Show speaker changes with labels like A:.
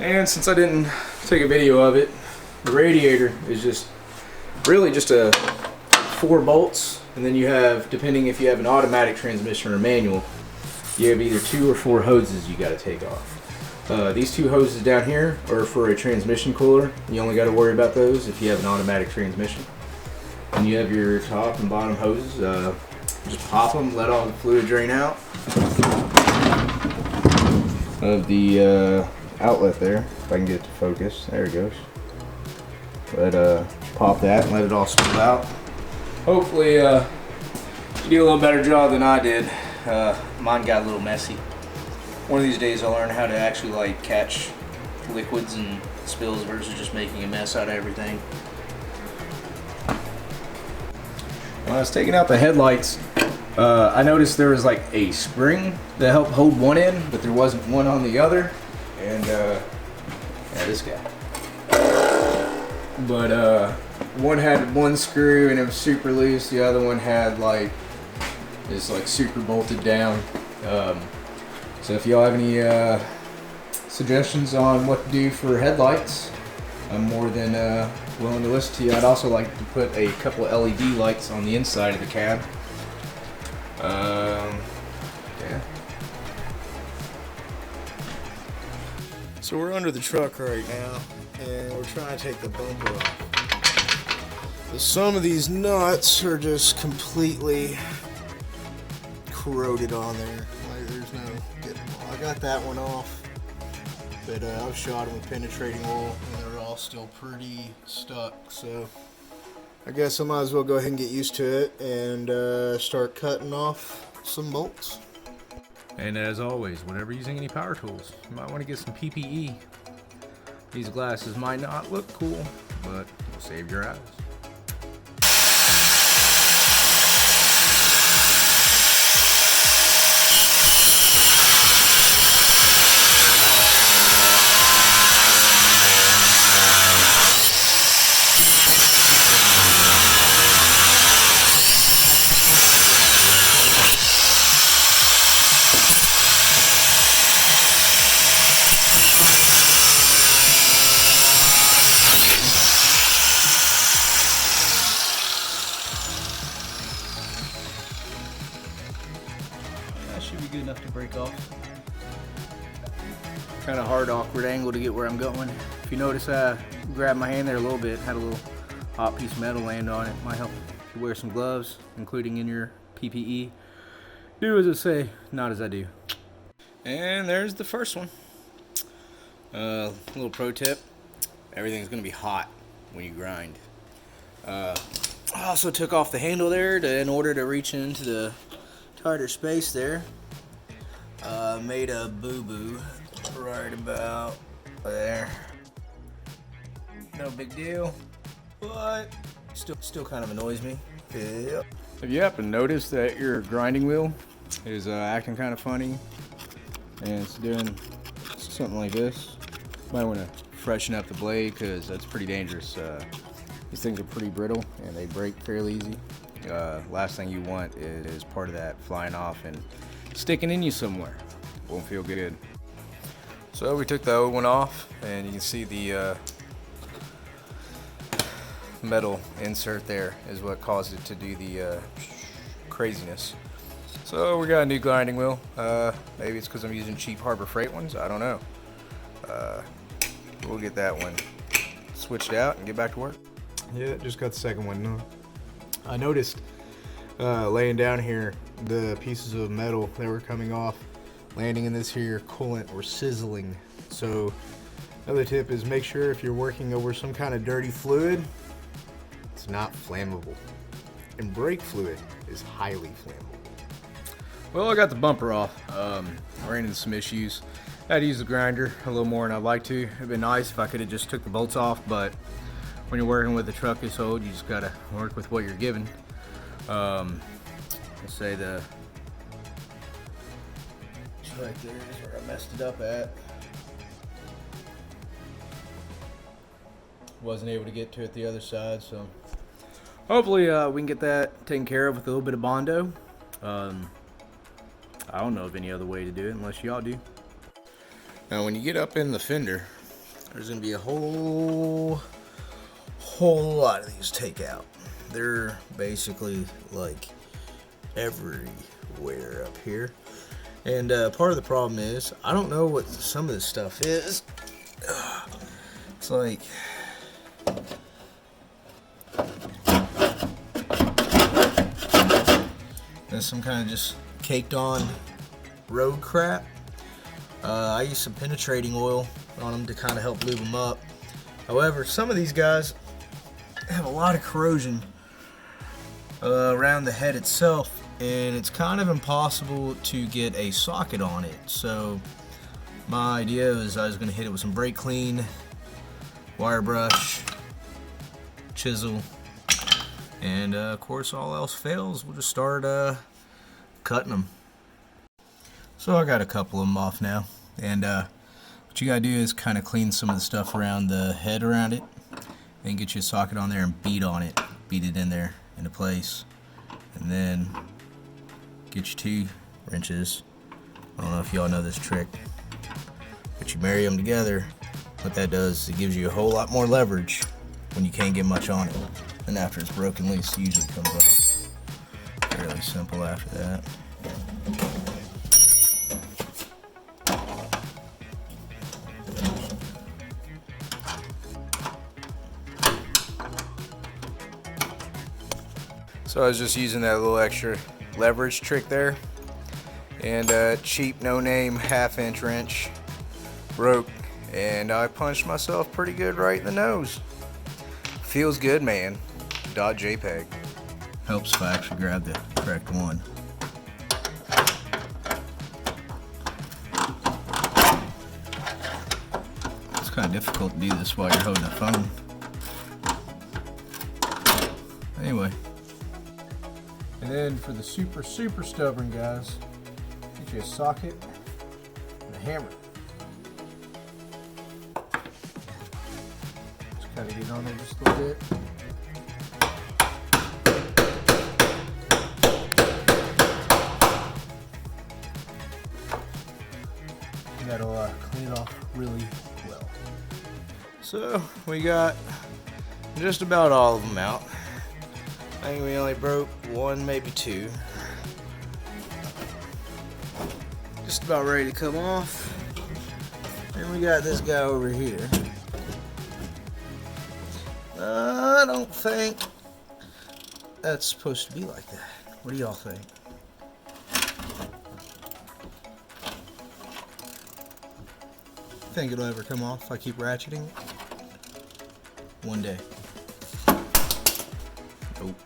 A: And since I didn't take a video of it, the radiator is just really just 4 bolts, and then you have, depending if you have an automatic transmission or a manual, you have either 2 or 4 hoses you got to take off. These 2 hoses down here are for a transmission cooler. You only got to worry about those if you have an automatic transmission. And you have your top and bottom hoses. Just pop them, let all the fluid drain out of the outlet there. If I can get it to focus, there it goes. Pop that and let it all spill out. Hopefully you do a little better job than I did. Mine got a little messy. One of these days I'll learn how to actually like catch liquids and spills versus just making a mess out of everything. When I was taking out the headlights, I noticed there was like a spring that helped hold one end, but there wasn't one on the other. And yeah, this guy. But one had one screw and it was super loose. The other one had like is like super bolted down. So if y'all have any suggestions on what to do for headlights, I'm more than willing to listen to you. I'd also like to put a couple of LED lights on the inside of the cab. Yeah. So we're under the truck right now, and we're trying to take the bumper off. But some of these nuts are just completely corroded on there. Like there's no getting them off. I got that one off, but I've shot them with penetrating oil, and they're all still pretty stuck. So I guess I might as well go ahead and get used to it and start cutting off some bolts. And as always, whenever using any power tools, you might want to get some PPE. These glasses might not look cool, but will save your eyes. Should be good enough to break off. Kind of hard, awkward angle to get where I'm going. If you notice, I grabbed my hand there a little bit, had a little hot piece of metal land on it. Might help to wear some gloves, including in your PPE. Do as I say, not as I do. And there's the first one. Little pro tip: everything's gonna be hot when you grind. I also took off the handle there in order to reach into the tighter space there. Made a boo-boo right about there. No big deal, but still kind of annoys me. Yep. Have you happened to notice that your grinding wheel is acting kind of funny and it's doing something like this? Might want to freshen up the blade because that's pretty dangerous. These things are pretty brittle and they break fairly easy. Last thing you want is part of that flying off and sticking in you somewhere. Won't feel good. So we took the old one off, and you can see the metal insert there is what caused it to do the craziness. So we got a new grinding wheel. Maybe it's because I'm using cheap Harbor Freight ones. I don't know. We'll get that one switched out and get back to work. Yeah, just got the second one. No. I noticed laying down here, the pieces of metal that were coming off, landing in this here coolant were sizzling. So another tip is make sure if you're working over some kind of dirty fluid, it's not flammable. And brake fluid is highly flammable. Well, I got the bumper off. I ran into some issues. I had to use the grinder a little more than I'd like to. It'd been nice if I could have just took the bolts off, but when you're working with a truck this old, you just gotta work with what you're given. Let's say the right there is where I messed it up at. Wasn't able to get to it the other side, so hopefully we can get that taken care of with a little bit of Bondo. I don't know of any other way to do it unless y'all do. Now when you get up in the fender, there's gonna be a whole lot of these take out. They're basically like everywhere up here. And part of the problem is I don't know what some of this stuff is. It's like there's some kind of just caked on road crap. I use some penetrating oil on them to kind of help lube them up. However, some of these guys have a lot of corrosion around the head itself, and it's kind of impossible to get a socket on it. So my idea was I was going to hit it with some brake clean, wire brush, chisel, and of course all else fails, we'll just start cutting them. So I got a couple of them off now, and what you gotta do is kind of clean some of the stuff around the head around it, then get your socket on there and beat it in there into place, and then get your 2 wrenches. I don't know if y'all know this trick, but you marry them together. What that does is it gives you a whole lot more leverage when you can't get much on it, and after it's broken loose, it usually comes off. Fairly simple after that. So I was just using that little extra leverage trick there, and a cheap no-name 1/2-inch wrench broke, and I punched myself pretty good right in the nose. Feels good, man. .jpg. Helps if I actually grab the correct one. It's kind of difficult to do this while you're holding a phone. Anyway. And then for the super stubborn guys, get you a socket and a hammer. Just kind of get on there just a little bit. And that'll clean it off really well. So we got just about all of them out. I think we only broke 1, maybe 2. Just about ready to come off. And we got this guy over here. I don't think that's supposed to be like that. What do y'all think? Think it'll ever come off if I keep ratcheting it? One day. Nope.